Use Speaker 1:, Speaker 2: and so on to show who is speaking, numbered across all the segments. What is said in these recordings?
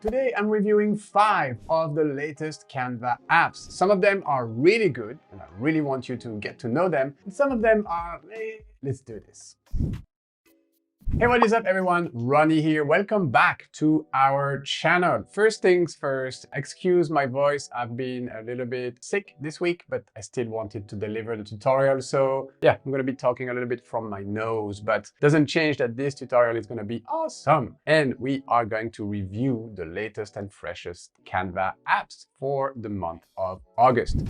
Speaker 1: Today, I'm reviewing 5 of the latest Canva apps. Some of them are really good, and I really want you to get to know them. And some of them are, let's do this. Hey, what is up, everyone? Ronnie here. Welcome back to our channel. First things first, excuse my voice. I've been a little bit sick this week, but I still wanted to deliver the tutorial. So yeah, I'm going to be talking a little bit from my nose, but doesn't change that this tutorial is going to be awesome. And we are going to review the latest and freshest Canva apps for the month of August.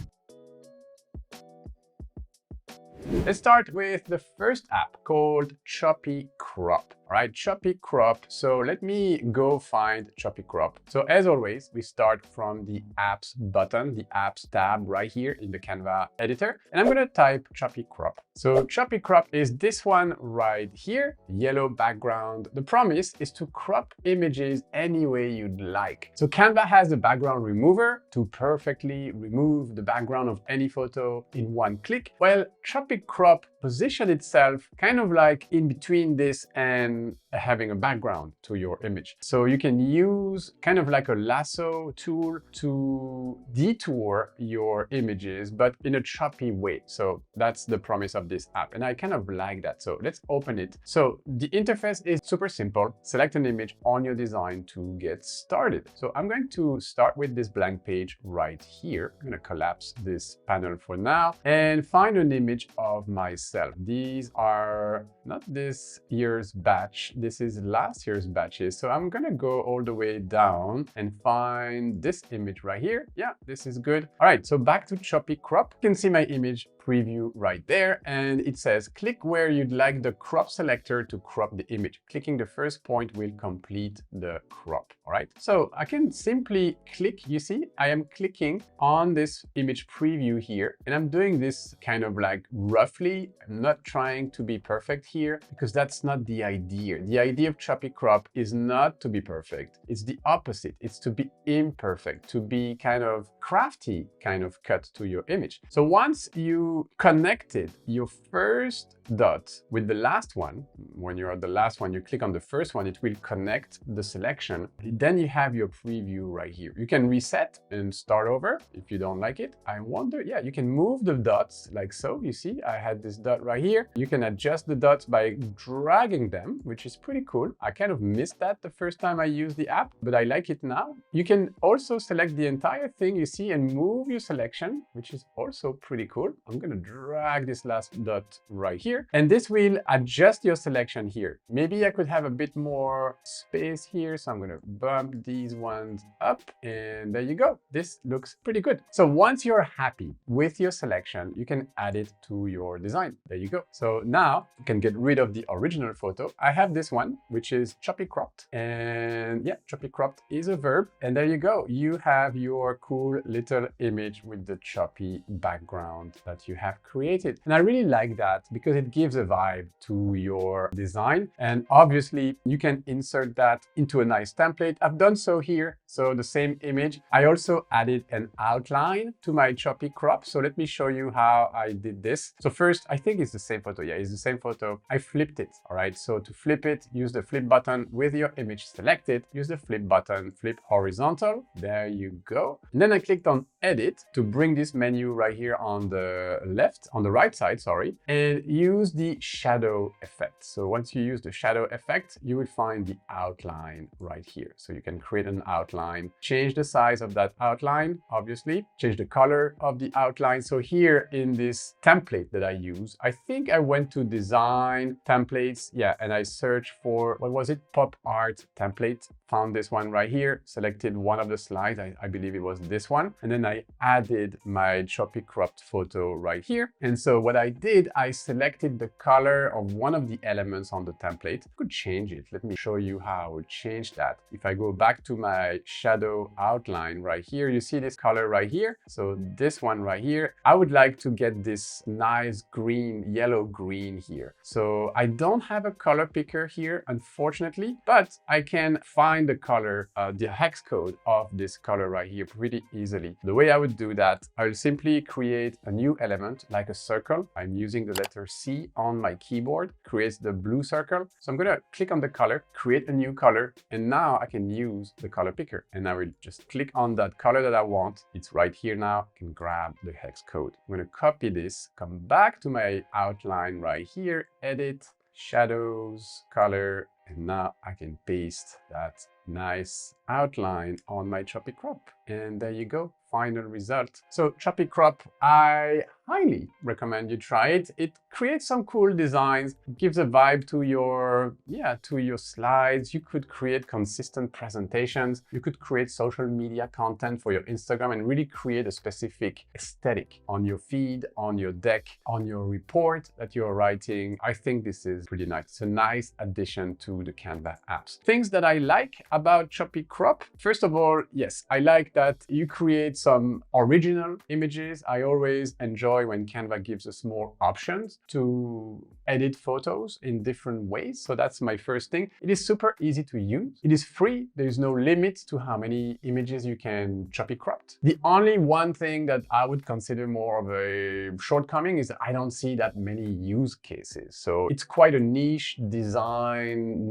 Speaker 1: Let's start with the first app called Choppy Crop. All right, Choppy Crop. So let me go find Choppy Crop. So as always, we start from the apps button, the apps tab right here in the Canva editor. And I'm going to type Choppy Crop. So Choppy Crop is this one right here, yellow background. The promise is to crop images any way you'd like. So Canva has the background remover to perfectly remove the background of any photo in one click. Well, Choppy Crop position itself kind of like in between this and having a background to your image. So you can use kind of like a lasso tool to detour your images, but in a choppy way. So that's the promise of this app. And I kind of like that. So let's open it. So the interface is super simple. Select an image on your design to get started. So I'm going to start with this blank page right here. I'm going to collapse this panel for now and find an image of myself. These are not this year's batch. This is last year's batches. So I'm gonna go all the way down and find this image right here. Yeah, this is good. All right, so back to Choppy Crop. You can see my image preview right there. And it says, click where you'd like the crop selector to crop the image. Clicking the first point will complete the crop. All right, so I can simply click. You see, I am clicking on this image preview here, and I'm doing this kind of like roughly. I'm not trying to be perfect here because that's not the idea. The idea of Choppy Crop is not to be perfect. It's the opposite. It's to be imperfect, to be kind of crafty kind of cut to your image. So once you connected your first dot with the last one, when you're at the last one, you click on the first one, it will connect the selection. Then you have your preview right here. You can reset and start over if you don't like it. I wonder, yeah, you can move the dots like so. You see, I had this dot right here. You can adjust the dots by dragging them, which is pretty cool. I kind of missed that the first time I used the app, but I like it now. You can also select the entire thing, you see, and move your selection, which is also pretty cool. I'm going to drag this last dot right here, and this will adjust your selection here. Maybe I could have a bit more space here, so I'm going to bump these ones up, and there you go. This looks pretty good. So once you're happy with your selection, you can add it to your design. There you go. So now you can get rid of the original photo. I have this one, which is choppy cropped. And yeah, choppy cropped is a verb. And there you go. You have your cool little image with the choppy background that you have created. And I really like that because it gives a vibe to your design. And obviously you can insert that into a nice template. I've done so here. So the same image. I also added an outline to my choppy crop. So let me show you how I did this. So first, I think it's the same photo. Yeah, it's the same photo. I flipped it. All right. So to flip it, use the flip button with your image selected. Use the flip button, flip horizontal. There you go. And then I clicked on edit to bring this menu right here on the left, on the right side, sorry, and use the shadow effect. So once you use the shadow effect, you will find the outline right here. So you can create an outline, change the size of that outline, obviously, change the color of the outline. So here in this template that I use, I think I went to design templates. Yeah, and I searched for, what was it? Pop art template. Found this one right here, selected one of the slides. I believe it was this one. And then I added my choppy cropped photo right here. And so what I did, I selected the color of one of the elements on the template. I could change it. Let me show you how I would change that. If I go back to my shadow outline right here, you see this color right here. So this one right here, I would like to get this nice green, yellow green here. So I don't have a color picker here, unfortunately, but I can find the color, the hex code of this color right here pretty easily. The way I would do that, I will simply create a new element element, like a circle. I'm using the letter C on my keyboard, creates the blue circle. So I'm gonna click on the color, create a new color, and now I can use the color picker. And I will just click on that color that I want. It's right here now. I can grab the hex code. I'm gonna copy this, come back to my outline right here, edit, shadows, color, and now I can paste that nice outline on my Choppy Crop. And there you go, final result. So Choppy Crop, I highly recommend you try it. It creates some cool designs, gives a vibe to your, to your slides. You could create consistent presentations. You could create social media content for your Instagram and really create a specific aesthetic on your feed, on your deck, on your report that you're writing. I think this is pretty nice. It's a nice addition to the Canva apps. Things that I like about Choppy Crop. First of all, yes, I like that you create some original images. I always enjoy when Canva gives us more options to edit photos in different ways. So that's my first thing. It is super easy to use. It is free. There's no limit to how many images you can Choppy crop. The only one thing that I would consider more of a shortcoming is that I don't see that many use cases. So it's quite a niche design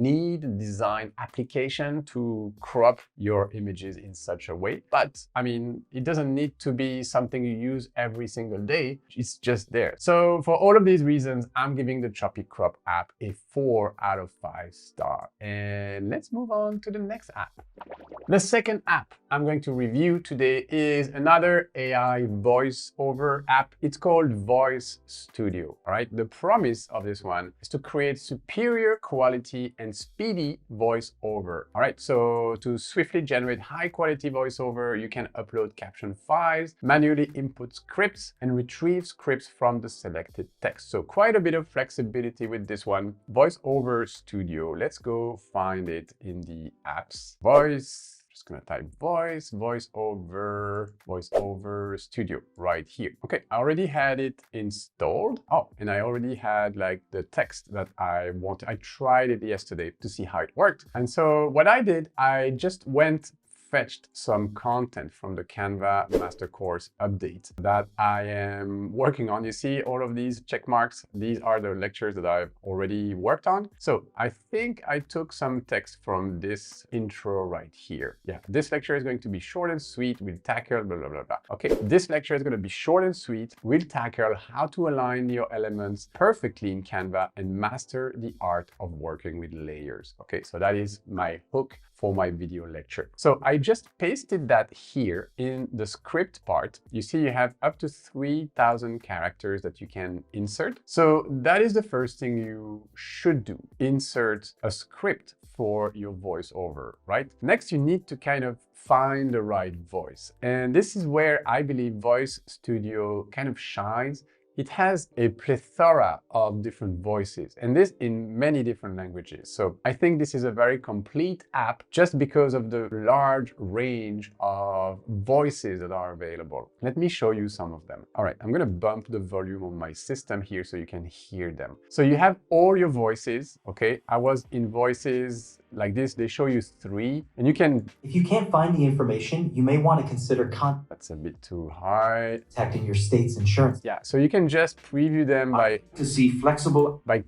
Speaker 1: application to crop your images in such a way. But I mean, it doesn't need to be something you use every single day. It's just there. So for all of these reasons, I'm giving the Choppy Crop app a 4 out of 5 stars. And let's move on to the next app. The second app I'm going to review today is another AI voiceover app. It's called Voice Studio. All right. The promise of this one is to create superior quality and speedy voiceover. All right. So to swiftly generate high quality voiceover, you can upload caption files, manually input scripts, and retrieve scripts from the selected text. So quite a bit of flexibility with this one. VoiceOver Studio. Let's go find it in the apps. Just gonna type voiceover studio right here. Okay, I already had it installed. Oh, and I already had like the text that I wanted. I tried it yesterday to see how it worked. And so what I did, I just fetched some content from the Canva Master Course update that I am working on. You see all of these check marks. These are the lectures that I've already worked on. So I think I took some text from this intro right here. Yeah, this lecture is going to be short and sweet. We'll tackle blah, blah, blah, blah. Okay, this lecture is going to be short and sweet. We'll tackle how to align your elements perfectly in Canva and master the art of working with layers. Okay, so that is my hook for my video lecture. So I just pasted that here in the script part. You see you have up to 3,000 characters that you can insert. So that is the first thing you should do. Insert a script for your voiceover, right? Next, you need to kind of find the right voice. And this is where I believe Voice Studio kind of shines. It has a plethora of different voices, and this in many different languages. So I think this is a very complete app just because of the large range of voices that are available. Let me show you some of them. All right, I'm gonna bump the volume on my system here so you can hear them. So you have all your voices, okay? I was in voices like this. They show you 3, and you can...
Speaker 2: If you can't find the information, you may want to consider
Speaker 1: That's a bit too high.
Speaker 2: Contacting your state's insurance.
Speaker 1: Yeah, so you can just preview them by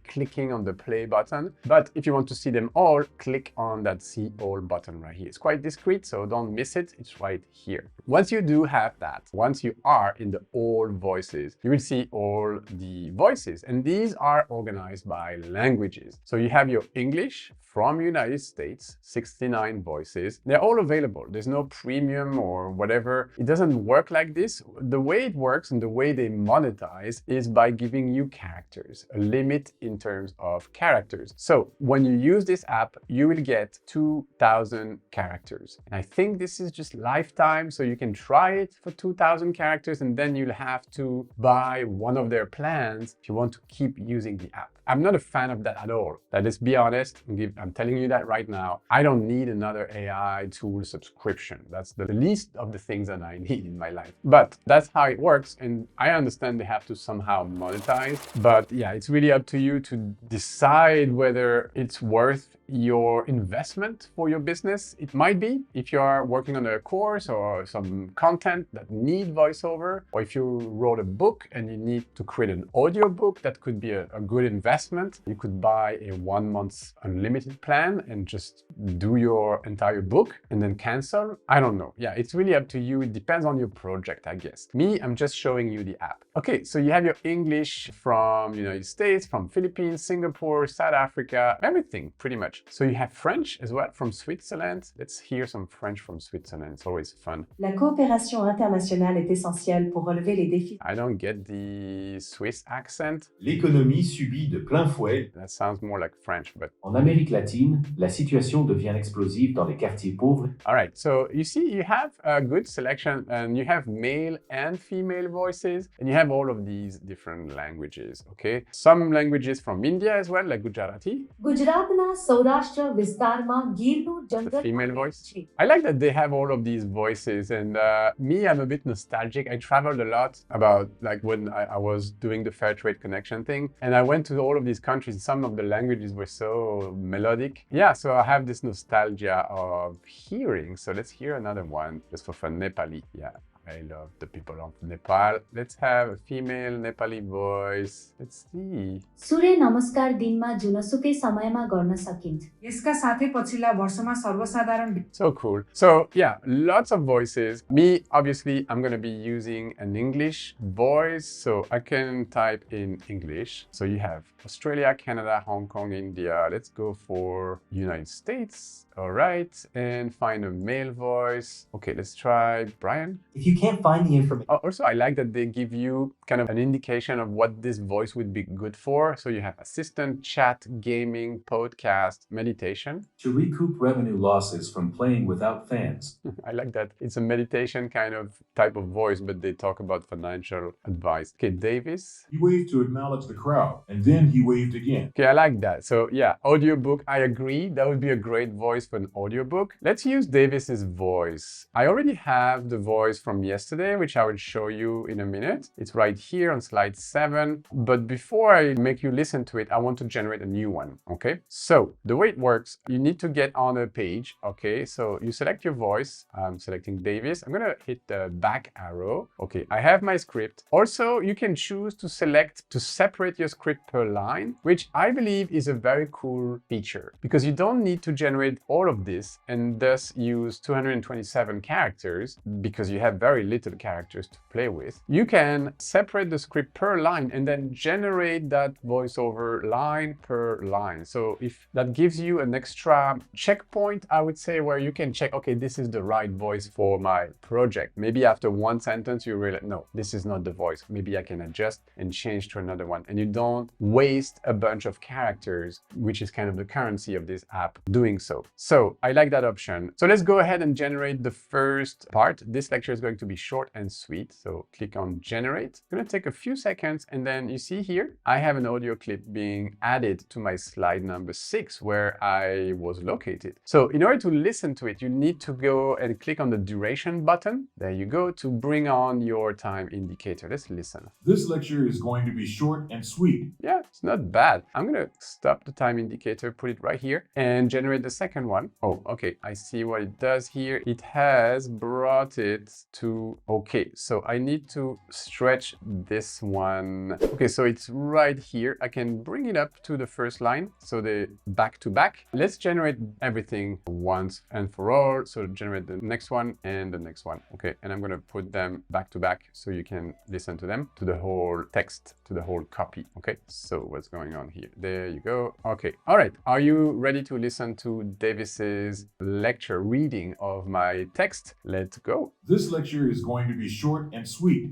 Speaker 1: clicking on the play button. But if you want to see them all, click on that see all button right here. It's quite discreet, so don't miss it. It's right here. Once you do have that, once you are in the all voices, you will see all the voices, and these are organized by languages. So you have your English from United States, 69 voices. They're all available. There's no premium or whatever. It doesn't work like this. The way it works and the way they monetize is by giving you characters, a limit in terms of characters. So when you use this app, you will get 2,000 characters. And I think this is just lifetime, so you can try it for 2,000 characters, and then you'll have to buy one of their plans if you want to keep using the app. I'm not a fan of that at all. Let's be honest, I'm telling you that right now. I don't need another AI tool subscription. That's the least of the things that I need in my life. But that's how it works, and I understand they have to somehow monetize. But yeah, it's really up to you to decide whether it's worth your investment for your business? It might be if you are working on a course or some content that need voiceover, or if you wrote a book and you need to create an audio book, that could be a good investment. You could buy a 1 month unlimited plan and just do your entire book and then cancel. I don't know. Yeah, it's really up to you. It depends on your project, I guess. Me, I'm just showing you the app. Okay, so you have your English from United States, from Philippines, Singapore, South Africa, everything pretty much. So you have French as well from Switzerland. Let's hear some French from Switzerland. It's always fun.
Speaker 3: La coopération internationale est essentielle pour relever les défis.
Speaker 1: I don't get the Swiss accent.
Speaker 4: L'économie subit de plein fouet.
Speaker 1: That sounds more like French, but...
Speaker 5: En Amérique latine, la situation devient explosive dans les quartiers pauvres.
Speaker 1: All right, so you see, you have a good selection and you have male and female voices, and you have all of these different languages, okay? Some languages from India as well, like Gujarati.
Speaker 3: ગુજરાતના સૌરાષ્ટ્ર વિસ્તારમાં ગીરનું
Speaker 1: The
Speaker 3: જંગલ
Speaker 1: female voice.
Speaker 3: છે.
Speaker 1: I like that they have all of these voices, and me, I'm a bit nostalgic. I traveled a lot about like when I was doing the Fair Trade Connection thing, and I went to all of these countries. Some of the languages were so melodic. Yeah, so I have this nostalgia of hearing. So let's hear another one just for fun. Nepali. Yeah. I love the people of Nepal. Let's have a female Nepali voice. Let's see.
Speaker 6: सूर्य नमस्कार दिनमा जुनसुकै समयमा गर्न सकिन्छ।
Speaker 7: यसका साथै पछिल्ला वर्षमा सर्वसाधारण
Speaker 1: So cool. So yeah, lots of voices. Me, obviously, I'm going to be using an English voice. So I can type in English. So you have Australia, Canada, Hong Kong, India. Let's go for United States. All right. And find a male voice. Okay, let's try Brian.
Speaker 2: If you can't find the information,
Speaker 1: Also, I like that they give you kind of an indication of what this voice would be good for. So you have assistant, chat, gaming, podcast, meditation.
Speaker 5: To recoup revenue losses from playing without fans.
Speaker 1: I like that. It's a meditation kind of type of voice, but they talk about financial advice. Okay, Davis.
Speaker 4: He waved to acknowledge the crowd, and then he waved again.
Speaker 1: Okay, I like that. So yeah, audiobook, I agree. That would be a great voice for an audiobook. Let's use Davis's voice. I already have the voice from yesterday, which I will show you in a minute. It's right here on slide 7. But before I make you listen to it, I want to generate a new one, okay? So the way it works, you need to get on a page, okay? So you select your voice. I'm selecting Davis. I'm gonna hit the back arrow. Okay, I have my script. Also, you can choose to select to separate your script per line, which I believe is a very cool feature because you don't need to generate all of this and thus use 227 characters because you have very little characters to play with. You can separate the script per line and then generate that voiceover line per line. So if that gives you an extra checkpoint, I would say, where you can check, okay, this is the right voice for my project. Maybe after one sentence, you realize, no, this is not the voice. Maybe I can adjust and change to another one. And you don't waste a bunch of characters, which is kind of the currency of this app doing so. So I like that option. So let's go ahead and generate the first part. This lecture is going to be short and sweet. So click on generate. It's going to take a few seconds. And then you see here, I have an audio clip being added to my slide number 6 where I was located. So in order to listen to it, you need to go and click on the duration button. There you go, to bring on your time indicator. Let's listen.
Speaker 4: This lecture is going to be short and sweet.
Speaker 1: Yeah, it's not bad. I'm going to stop the time indicator, put it right here, and generate the second one. Oh, okay. I see what it does here. It has brought it to okay. So I need to stretch this one. Okay, so it's right here. I can bring it up to the first line. So the back to back. Let's generate everything once and for all. So generate the next one and the next one. Okay, and I'm going to put them back to back so you can listen to them, to the whole text, to the whole copy. Okay, so what's going on here? There you go. Okay, all right. Are you ready to listen to Davis's lecture reading of my text? Let's go.
Speaker 4: This lecture is going to be short and sweet.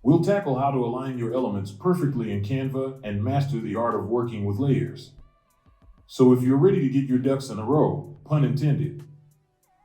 Speaker 4: We'll tackle how to align your elements perfectly in Canva and master the art of working with layers. So if you're ready to get your ducks in a row, pun intended,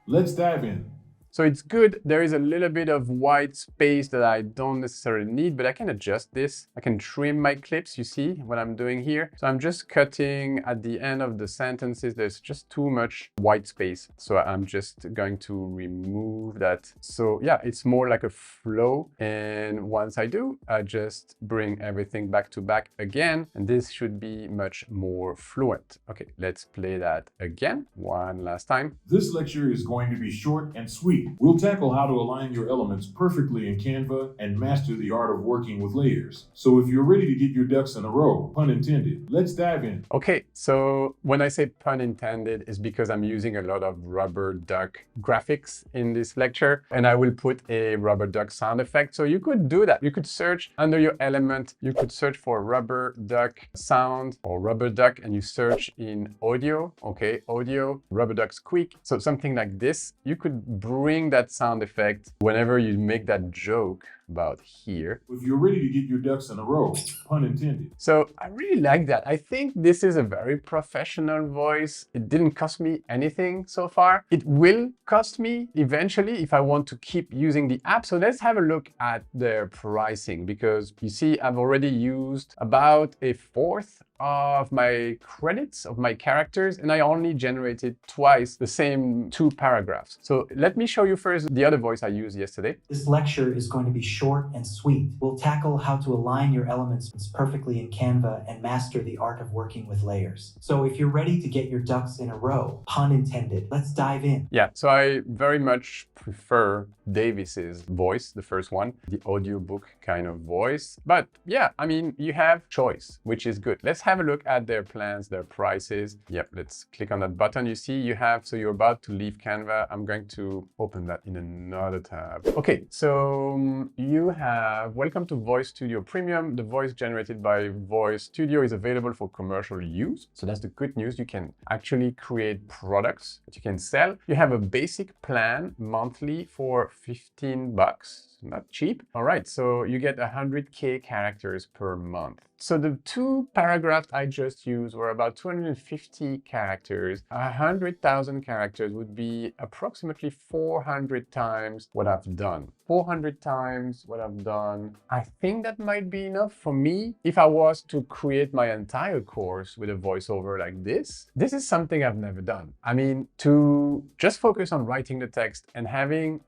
Speaker 4: let's dive in.
Speaker 1: So it's good. There is a little bit of white space that I don't necessarily need, but I can adjust this. I can trim my clips. You see what I'm doing here? So I'm just cutting at the end of the sentences. There's just too much white space. So I'm just going to remove that. So yeah, it's more like a flow. And once I do, I just bring everything back to back again. And this should be much more fluent. Okay, let's play that again. One last time.
Speaker 4: This lecture is going to be short and sweet. We'll tackle how to align your elements perfectly in Canva and master the art of working with layers. So if you're ready to get your ducks in a row, pun intended, let's dive in.
Speaker 1: Okay, so when I say pun intended, it's because I'm using a lot of rubber duck graphics in this lecture, and I will put a rubber duck sound effect. So you could do that. You could search under your element, you could search for rubber duck sound or rubber duck, and you search in audio, okay, audio, rubber duck squeak. So something like this, you could bring that sound effect whenever you make that joke about here.
Speaker 4: If you're ready to get your ducks in a row, pun intended.
Speaker 1: So I really like that. I think this is a very professional voice. It didn't cost me anything so far. It will cost me eventually if I want to keep using the app. So let's have a look at their pricing, because you see I've already used about a fourth of my credits of my characters, and I only generated twice the same 2 paragraphs. So let me show you first the other voice I used yesterday.
Speaker 2: This lecture is going to be short and sweet. We'll tackle how to align your elements perfectly in Canva and master the art of working with layers. So if you're ready to get your ducks in a row, pun intended, let's dive in.
Speaker 1: Yeah, so I very much prefer Davis's voice, the first one, the audiobook kind of voice. But yeah, I mean, you have choice, which is good. Let's have a look at their plans, their prices. Yep, let's click on that button. You see you have, so you're about to leave Canva. I'm going to open that in another tab. Okay, so you have, welcome to Voice Studio Premium. The voice generated by Voice Studio is available for commercial use. So that's the good news. You can actually create products that you can sell. You have a basic plan monthly for 15 bucks. Not cheap. All right, so you get 100K characters per month. So the 2 paragraphs I just used were about 250 characters. 100,000 characters would be approximately 400 times what I've done. 400 times what I've done. I think that might be enough for me if I was to create my entire course with a voiceover like this. This is something I've never done. I mean, to just focus on writing the text and having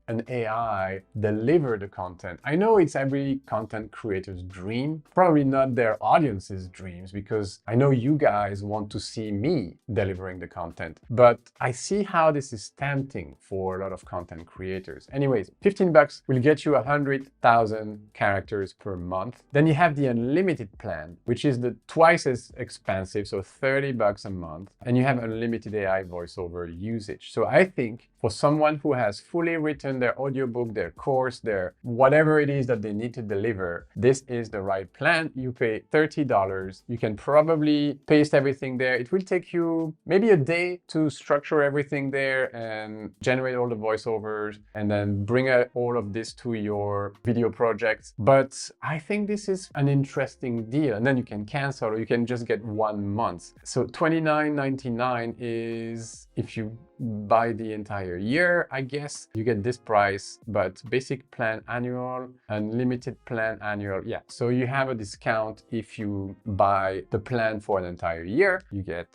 Speaker 1: an AI deliver the content. I know it's every content creator's dream, probably not their audience's dreams, because I know you guys want to see me delivering the content, but I see how this is tempting for a lot of content creators. Anyways, 15 bucks will get you 100,000 characters per month. Then you have the unlimited plan, which is the twice as expensive, so 30 bucks a month, and you have unlimited AI voiceover usage. So I think for someone who has fully written their audiobook, their course, their whatever it is that they need to deliver, this is the right plan. You pay $30. You can probably paste everything there. It will take you maybe a day to structure everything there and generate all the voiceovers and then bring all of this to your video projects. But I think this is an interesting deal. And then you can cancel, or you can just get 1 month. So $29.99 is if you buy the entire year, I guess. You get this price, but basic plan annual, unlimited plan annual. Yeah, so you have a discount if you buy the plan for an entire year. You get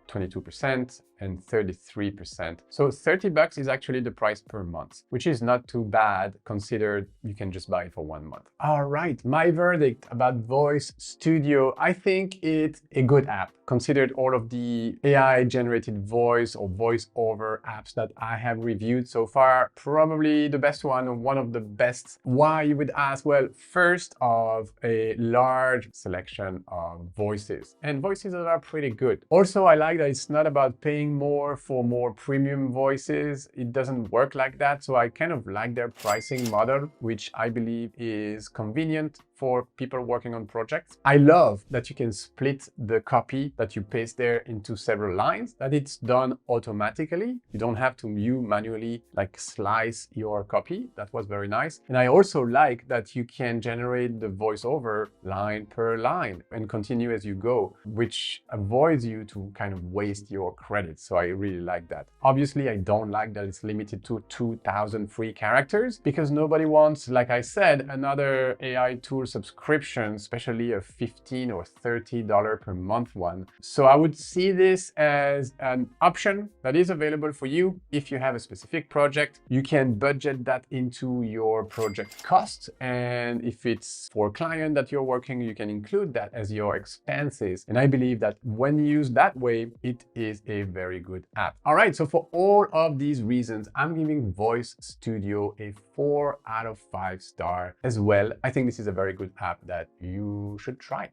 Speaker 1: 22% and 33%. So 30 bucks is actually the price per month, which is not too bad considered you can just buy it for 1 month. All right, my verdict about Voice Studio. I think it's a good app. Considered all of the AI generated voice or voice-over apps that I have reviewed so far, probably the best one of the best. Why, you would ask? Well, first of a large selection of voices, and voices that are pretty good. Also, I like that it's not about paying more for more premium voices. It doesn't work like that. So I kind of like their pricing model, which I believe is convenient for people working on projects. I love that you can split the copy that you paste there into several lines, that it's done automatically. You don't have to manually like slice your copy. That was very nice. And I also like that you can generate the voiceover line per line and continue as you go, which avoids you to kind of waste your credits. So I really like that. Obviously, I don't like that it's limited to 2,000 free characters because nobody wants, like I said, another AI tool subscription, especially a $15 or $30 per month one. So I would see this as an option that is available for you. If you have a specific project, you can budget that into your project cost. And if it's for a client that you're working, you can include that as your expenses. And I believe that when used that way, it is a very good app. All right, so for all of these reasons, I'm giving Voice Studio a 4 out of 5 star as well. I think this is a very good app that you should try.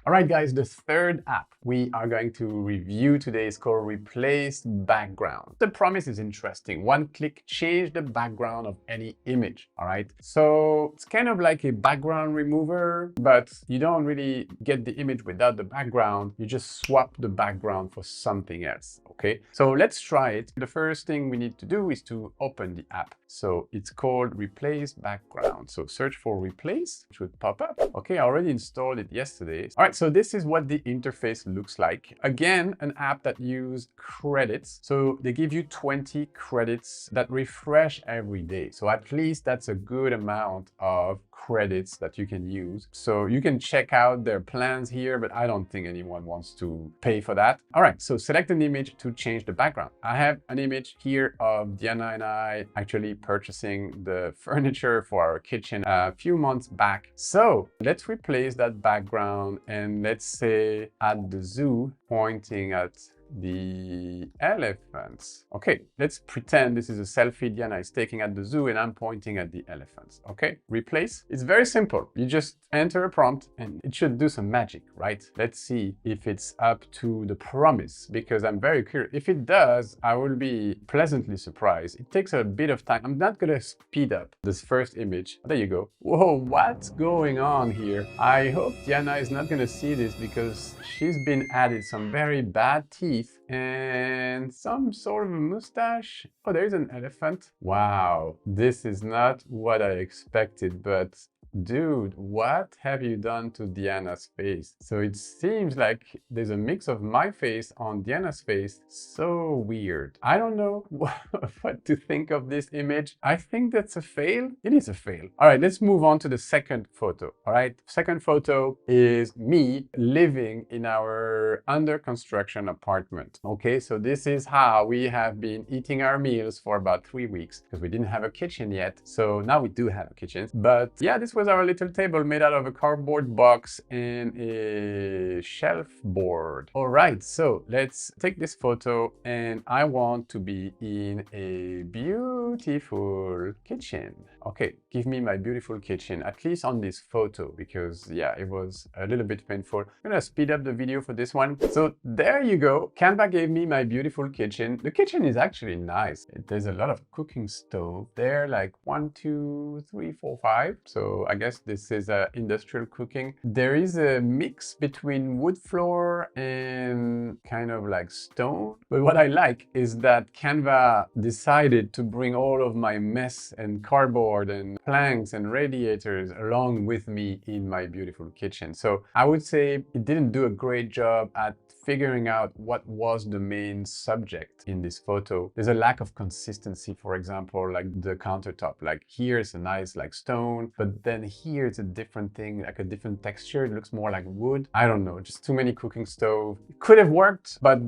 Speaker 1: All right, guys, the third app we are going to review today is called Replace Background. The promise is interesting. One click, change the background of any image. All right, so it's kind of like a background remover, but you don't really get the image without the background. You just swap the background for something else. Okay, so let's try it. The first thing we need to do is to open the app. So it's called Replace Background. So search for Replace, which would pop up. Okay, I already installed it yesterday. All right, so this is what the interface looks like. Again, an app that uses credits. So they give you 20 credits that refresh every day. So at least that's a good amount of credits that you can use. So you can check out their plans here, but I don't think anyone wants to pay for that. All right, so select an image to change the background. I have an image here of Diana and I actually purchasing the furniture for our kitchen a few months back. So let's replace that background and let's say at the zoo pointing at the elephants. Okay, let's pretend this is a selfie Diana is taking at the zoo and I'm pointing at the elephants. Okay, replace. It's very simple. You just enter a prompt and it should do some magic, right? Let's see if it's up to the promise because I'm very curious. If it does, I will be pleasantly surprised. It takes a bit of time. I'm not gonna speed up this first image. There you go. Whoa, what's going on here? I hope Diana is not gonna see this because she's been added some very bad teeth and some sort of a mustache. Oh, there's an elephant. Wow, this is not what I expected, but dude, what have you done to Diana's face? So it seems like there's a mix of my face on Diana's face. So weird. I don't know what to think of this image. I think that's a fail. It is a fail. All right, let's move on to the second photo. All right, second photo is me living in our under construction apartment. Okay, so this is how we have been eating our meals for about 3 weeks because we didn't have a kitchen yet. So now we do have a kitchen. But yeah, this was our little table made out of a cardboard box and a shelf board. All right, so let's take this photo and I want to be in a beautiful kitchen. Okay, give me my beautiful kitchen, at least on this photo, because yeah, it was a little bit painful. I'm gonna speed up the video for this one. So there you go. Canva gave me my beautiful kitchen. The kitchen is actually nice. There's a lot of cooking stove there, like 1, 2, 3, 4, 5. So I guess this is industrial cooking. There is a mix between wood floor and kind of like stone. But what I like is that Canva decided to bring all of my mess and cardboard and planks and radiators along with me in my beautiful kitchen. So I would say it didn't do a great job at figuring out what was the main subject in this photo. There's a lack of consistency, for example, like the countertop. Like here's a nice like stone, but then here it's a different thing, like a different texture. It looks more like wood. I don't know, just too many cooking stove. It could have worked, but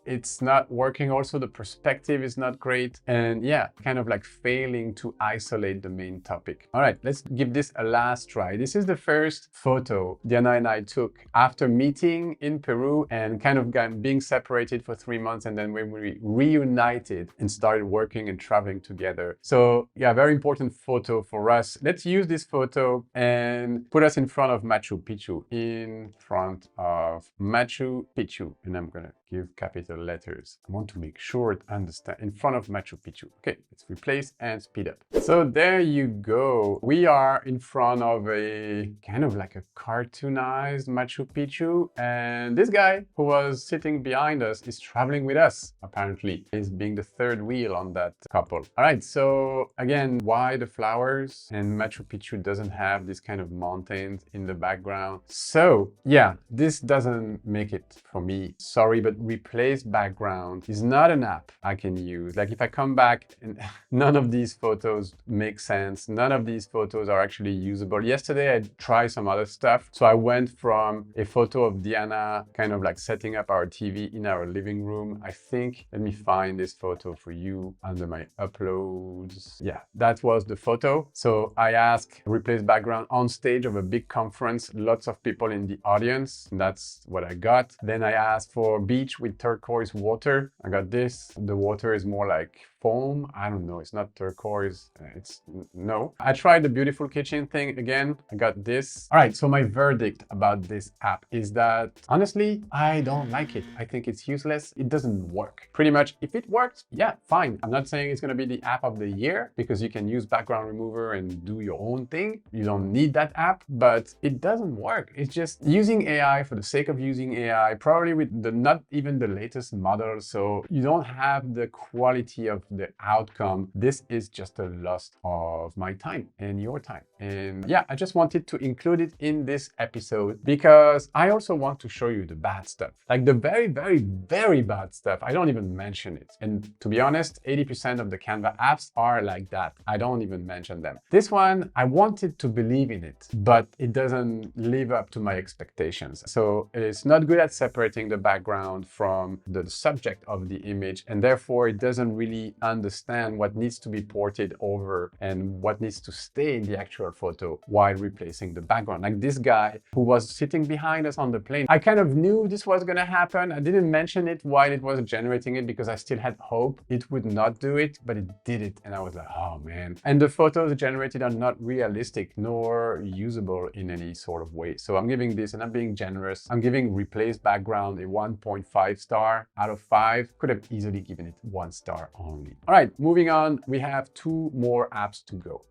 Speaker 1: it's not working. Also, the perspective is not great. And yeah, kind of like failing to isolate the main topic. All right, let's give this a last try. This is the first photo Diana and I took after meeting in Peru and kind of being separated for 3 months, and then when we reunited and started working and traveling together. So yeah, very important photo for us. Let's use this photo and put us in front of Machu Picchu. In front of Machu Picchu. And I'm gonna give capital letters. I want to make sure it understands. In front of Machu Picchu. Okay, let's Let's replace and speed up. So there you go. We are in front of a kind of like a cartoonized Machu Picchu, and this guy who was sitting behind us is traveling with us, apparently. He's being the third wheel on that couple. All right, so again, why the flowers? And Machu Picchu doesn't have this kind of mountains in the background. So yeah, this doesn't make it for me. Sorry, but replace background is not an app I can use. Like if I come back and none of these photos make sense, none of these photos are actually usable. Yesterday I tried some other stuff. So I went from a photo of Diana kind of like setting up our TV in our living room. I think, let me find this photo for you under my uploads. Yeah, that was the photo. So I asked replace background on stage of a big conference, lots of people in the audience. That's what I got. Then I asked for beach with turquoise water. I got this. The water is more like foam. I don't know. It's not turquoise. No. I tried the beautiful kitchen thing again. I got this. All right. So my verdict about this app is that honestly, I don't like it. I think it's useless. It doesn't work. Pretty much if it works, yeah, fine. I'm not saying it's going to be the app of the year because you can use background remover and do your own thing. You don't need that app, but it doesn't work. It's just using AI for the sake of using AI, probably with not even the latest model. So you don't have the quality of the outcome. This is just a loss of my time and your time. And yeah, I just wanted to include it in this episode because I also want to show you the bad stuff. Like the very, very, very bad stuff. I don't even mention it. And to be honest, 80% of the Canva apps are like that. I don't even mention them. This one, I wanted to believe in it, but it doesn't live up to my expectations. So it's not good at separating the background from the subject of the image, and therefore it doesn't really understand what needs to be ported over and what needs to stay in the actual photo while replacing the background. Like this guy who was sitting behind us on the plane, I kind of knew this was going to happen. I didn't mention it while it was generating it because I still had hope it would not do it, but it did it. And I was like, oh man. And the photos generated are not realistic nor usable in any sort of way. So I'm giving this, and I'm being generous, I'm giving replace background a 1.5 star out of 5. Could have easily given it 1 star only. All right, moving on. We have 2 more apps to go.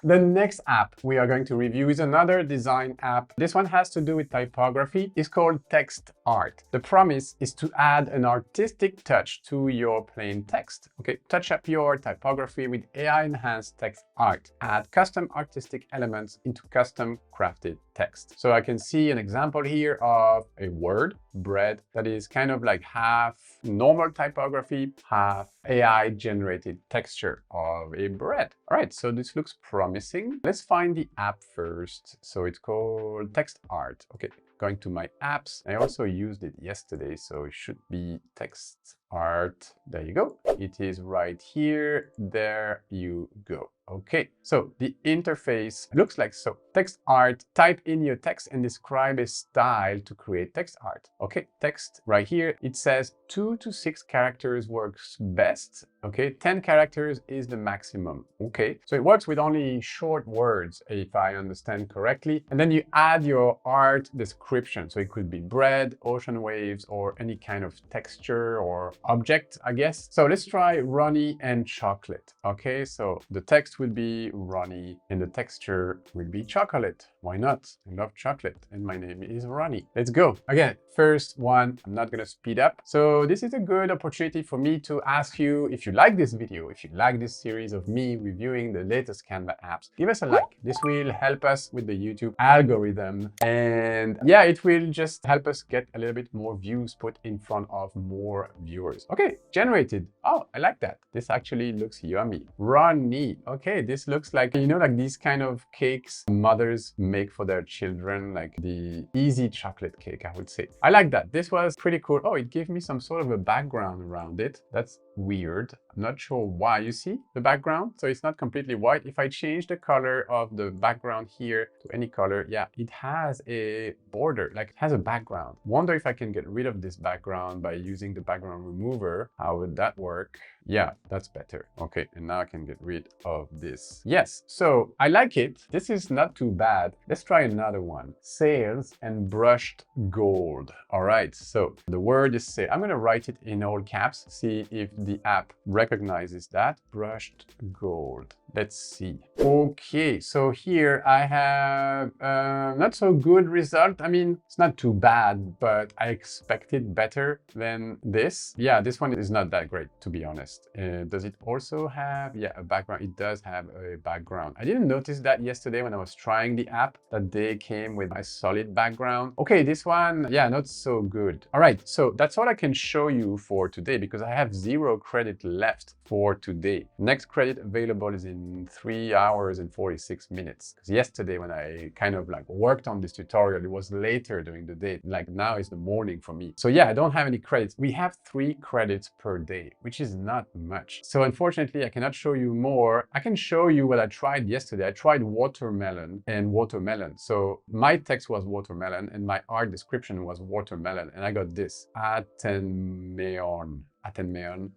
Speaker 1: The next app we are going to review is another design app. This one has to do with typography. It's called TextArt. The promise is to add an artistic touch to your plain text. Okay, touch up your typography with AI-enhanced text art. Add custom artistic elements into custom crafted text. So I can see an example here of a word, bread, that is kind of like half normal typography, half AI-generated texture of a bread. All right, so this looks promising. Let's find the app first. So it's called TextArt. Okay, going to my apps. I also used it yesterday, so it should be TextArt. There you go. It is right here. There you go. Okay, so the interface looks like so. TextArt, type in your text and describe a style to create text art. Okay, text right here. It says 2 to 6 characters works best. Okay, 10 characters is the maximum. Okay, so it works with only short words, if I understand correctly. And then you add your art description. So it could be bread, ocean waves, or any kind of texture or object, I guess. So let's try runny and chocolate. Okay, so the text will be runny and the texture will be chocolate. Why not? I love chocolate and my name is Ronnie. Let's go. Again, first one, I'm not gonna speed up. So this is a good opportunity for me to ask you, if you like this video, if you like this series of me reviewing the latest Canva apps, give us a like. This will help us with the YouTube algorithm. And yeah, it will just help us get a little bit more views put in front of more viewers. Okay, generated. Oh, I like that. This actually looks yummy. Ronnie. Okay, this looks like, you know, like these kind of cakes mothers make for their children, like the easy chocolate cake, I would say. I like that. This was pretty cool. Oh, it gave me some sort of a background around it. That's weird. I'm not sure why. You see the background? So it's not completely white. If I change the color of the background here to any color, yeah, it has a border, like it has a background. Wonder if I can get rid of this background by using the background remover. How would that work? Yeah, that's better. Okay, and now I can get rid of this. Yes, so I like it. This is not too bad. Let's try another one. Sales and brushed gold. All right, so the word is sale. I'm going to write it in all caps, see if the app recognizes that. Brushed gold. Let's see. Okay, so here I have not so good result. I mean, it's not too bad, but I expected better than this. Yeah, this one is not that great, to be honest. Does it also have, yeah, a background? It does have a background. I didn't notice that yesterday when I was trying the app, that they came with a solid background. Okay, this one, yeah, not so good. All right, so that's all I can show you for today because I have 0 credit left for today. Next credit available is in 3 hours and 46 minutes. Because yesterday when I kind of like worked on this tutorial, it was later during the day. Like now is the morning for me. So yeah, I don't have any credits. We have 3 credits per day, which is not much. So unfortunately, I cannot show you more. I can show you what I tried yesterday. I tried watermelon and watermelon. So my text was watermelon and my art description was watermelon. And I got this, Atenmeon.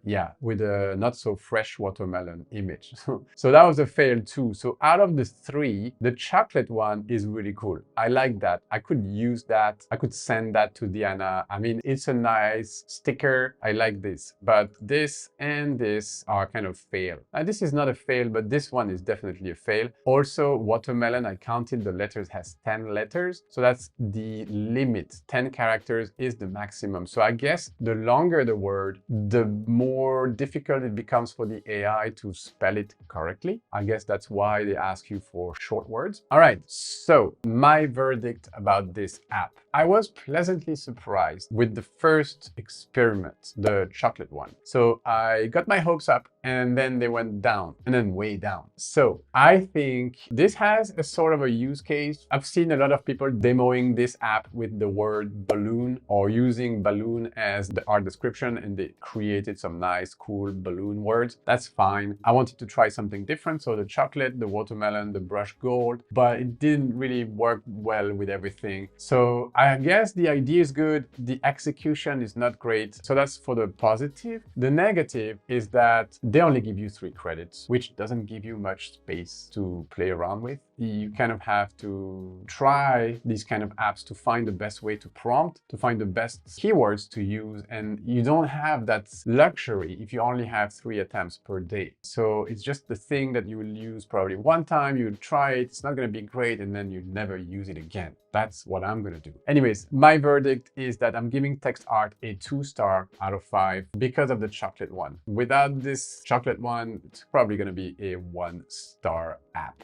Speaker 1: Yeah, with a not so fresh watermelon image. So that was a fail too. So out of the 3, the chocolate one is really cool. I like that. I could use that. I could send that to Diana. I mean, it's a nice sticker. I like this, but this and this are kind of fail. Now, this is not a fail, but this one is definitely a fail. Also, watermelon, I counted the letters has 10 letters. So that's the limit. 10 characters is the maximum. So I guess the longer the word, the more difficult it becomes for the AI to spell it correctly. I guess that's why they ask you for short words. All right, so my verdict about this app. I was pleasantly surprised with the first experiment, the chocolate one. So I got my hopes up and then they went down and then way down. So I think this has a sort of a use case. I've seen a lot of people demoing this app with the word balloon or using balloon as the art description, and they created some nice, cool balloon words. That's fine. I wanted to try something different. So the chocolate, the watermelon, the brushed gold, but it didn't really work well with everything. So I guess the idea is good. The execution is not great. So that's for the positive. The negative is that they only give you 3 credits, which doesn't give you much space to play around with. You kind of have to try these kind of apps to find the best way to prompt, to find the best keywords to use. And you don't have that luxury if you only have 3 attempts per day. So it's just the thing that you will use probably one time, you try it, it's not going to be great, and then you never use it again. That's what I'm going to do. Anyways, my verdict is that I'm giving TextArt a 2-star out of 5 because of the chocolate one. Without this chocolate one, it's probably going to be a 1-star app.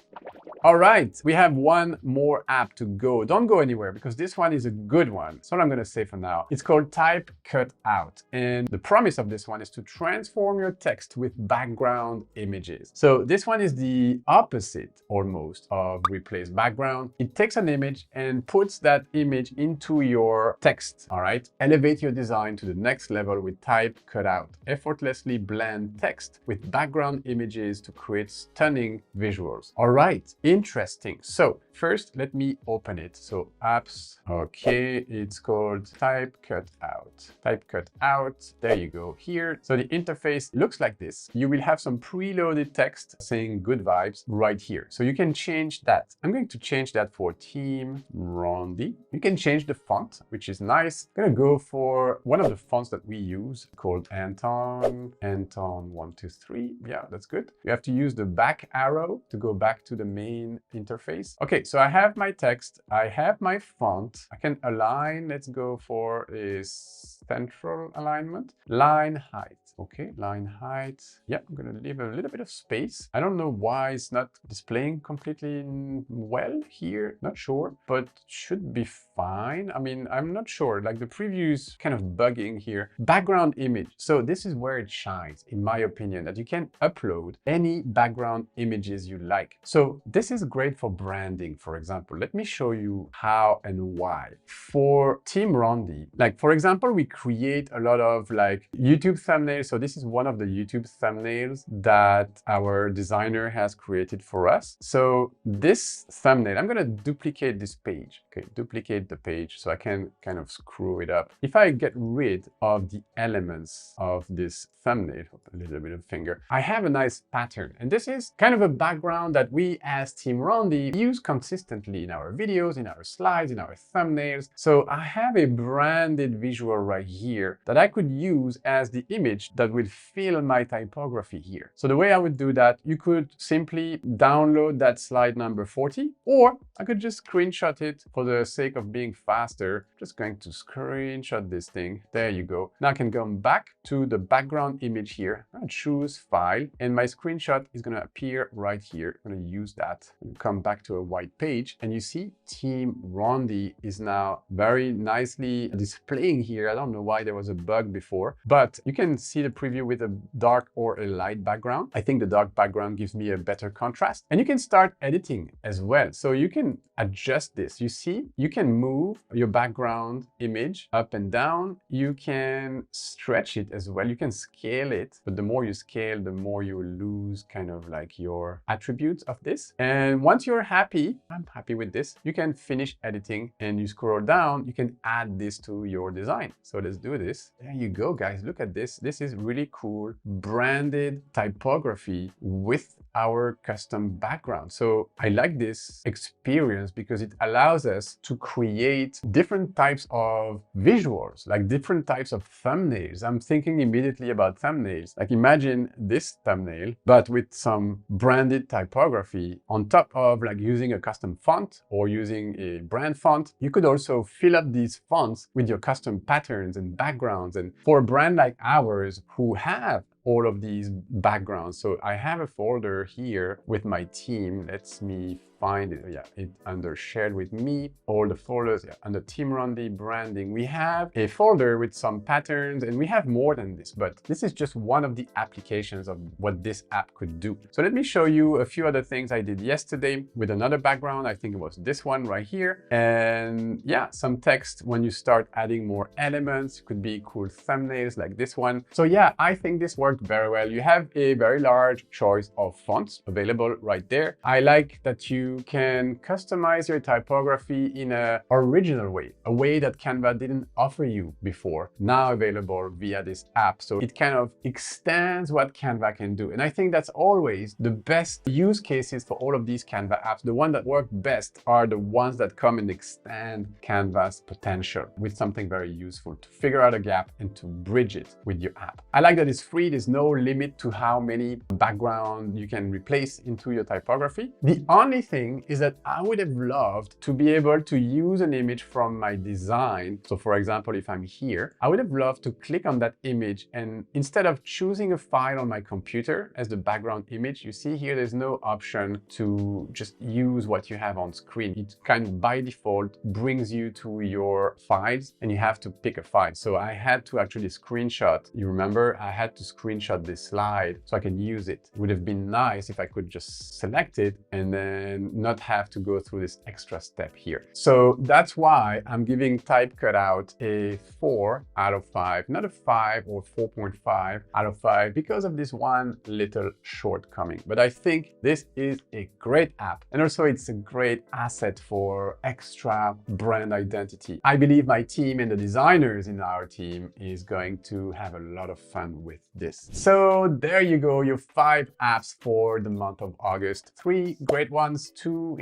Speaker 1: All right, we have one more app to go. Don't go anywhere because this one is a good one. That's what I'm going to say for now. It's called TypeCutOut. And the promise of this one is to transform your text with background images. So this one is the opposite almost of replace background. It takes an image and puts that image into your text. All right, elevate your design to the next level with TypeCutOut. Effortlessly blend text with background images to create stunning visuals. All right, interesting. So first, let me open it. So apps, okay, it's called TypeCutOut. TypeCutOut, there you go here. So the interface looks like this. You will have some preloaded text saying good vibes right here. So you can change that. I'm going to change that for Team Rondi. You can change the font, which is nice. I'm gonna go for one of the fonts that we use called Anton 123. Yeah, that's good. You have to use the back arrow to go back to the main interface. Okay, so I have my text, I have my font. I can align. Let's go for a central alignment. Line height. Okay, line height. Yeah, I'm gonna leave a little bit of space. I don't know why it's not displaying completely well here. Not sure, but should be fine. I mean, I'm not sure. Like the preview is kind of bugging here. Background image. So this is where it shines, in my opinion, that you can upload any background images you like. So this is great for branding, for example. Let me show you how and why. For Team Rondi, like for example, we create a lot of like YouTube thumbnails, So this is one of the YouTube thumbnails that our designer has created for us. So this thumbnail, I'm going to duplicate this page. Okay, duplicate the page so I can kind of screw it up. If I get rid of the elements of this thumbnail, a little bit of finger, I have a nice pattern. And this is kind of a background that we as Team Rondi use consistently in our videos, in our slides, in our thumbnails. So I have a branded visual right here that I could use as the image that will fill my typography here. So the way I would do that, you could simply download that slide number 40, or I could just screenshot it for the sake of being faster. Just going to screenshot this thing. There you go. Now I can come back to the background image here. I'll choose file, and my screenshot is going to appear right here. I'm going to use that and come back to a white page, and you see Team Rondi is now very nicely displaying here. I don't know why there was a bug before, but you can see the preview with a dark or a light background. I think the dark background gives me a better contrast, and you can start editing as well. So you can adjust this. You see, you can move your background image up and down. You can stretch it as well. You can scale it, but the more you scale, the more you lose kind of like your attributes of this. And once you're happy, I'm happy with this, you can finish editing and you scroll down, you can add this to your design. So let's do this. There you go, guys. Look at this. This is really cool branded typography with our custom background. So I like this experience because it allows us to create different types of visuals, like different types of thumbnails. I'm thinking immediately about thumbnails. Like imagine this thumbnail, but with some branded typography on top of like using a custom font or using a brand font. You could also fill up these fonts with your custom patterns and backgrounds. And for a brand like ours who have all of these backgrounds. So I have a folder here with my team. Let me find it. Yeah, it under shared with me, all the folders. Yeah, under Team Rondi branding, we have a folder with some patterns, and we have more than this, but this is just one of the applications of what this app could do. So let me show you a few other things I did yesterday with another background. I think it was this one right here. And yeah, some text when you start adding more elements. It could be cool thumbnails like this one. So yeah, I think this worked very well. You have a very large choice of fonts available right there. I like that you can customize your typography in an original way, a way that Canva didn't offer you before, now available via this app. So it kind of extends what Canva can do. And I think that's always the best use cases for all of these Canva apps. The ones that work best are the ones that come and extend Canva's potential with something very useful to figure out a gap and to bridge it with your app. I like that it's free. There's no limit to how many background you can replace into your typography. The only thing is that I would have loved to be able to use an image from my design. So for example, if I'm here, I would have loved to click on that image, and instead of choosing a file on my computer as the background image, you see here, there's no option to just use what you have on screen. It kind of by default brings you to your files and you have to pick a file. So I had to actually screenshot. You remember, I had to screenshot this slide so I can use it. It would have been nice if I could just select it and then not have to go through this extra step here. So that's why I'm giving TypeCutOut a 4 out of 5, not a 5 or 4.5 out of 5 because of this one little shortcoming. But I think this is a great app, and also it's a great asset for extra brand identity. I believe my team and the designers in our team is going to have a lot of fun with this. So there you go, your 5 apps for the month of August. 3 great ones, 2,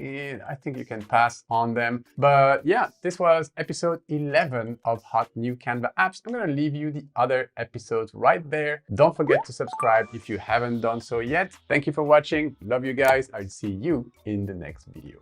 Speaker 1: I think you can pass on them. But yeah, this was episode 11 of Hot New Canva Apps. I'm going to leave you the other episodes right there. Don't forget to subscribe if you haven't done so yet. Thank you for watching. Love you guys. I'll see you in the next video.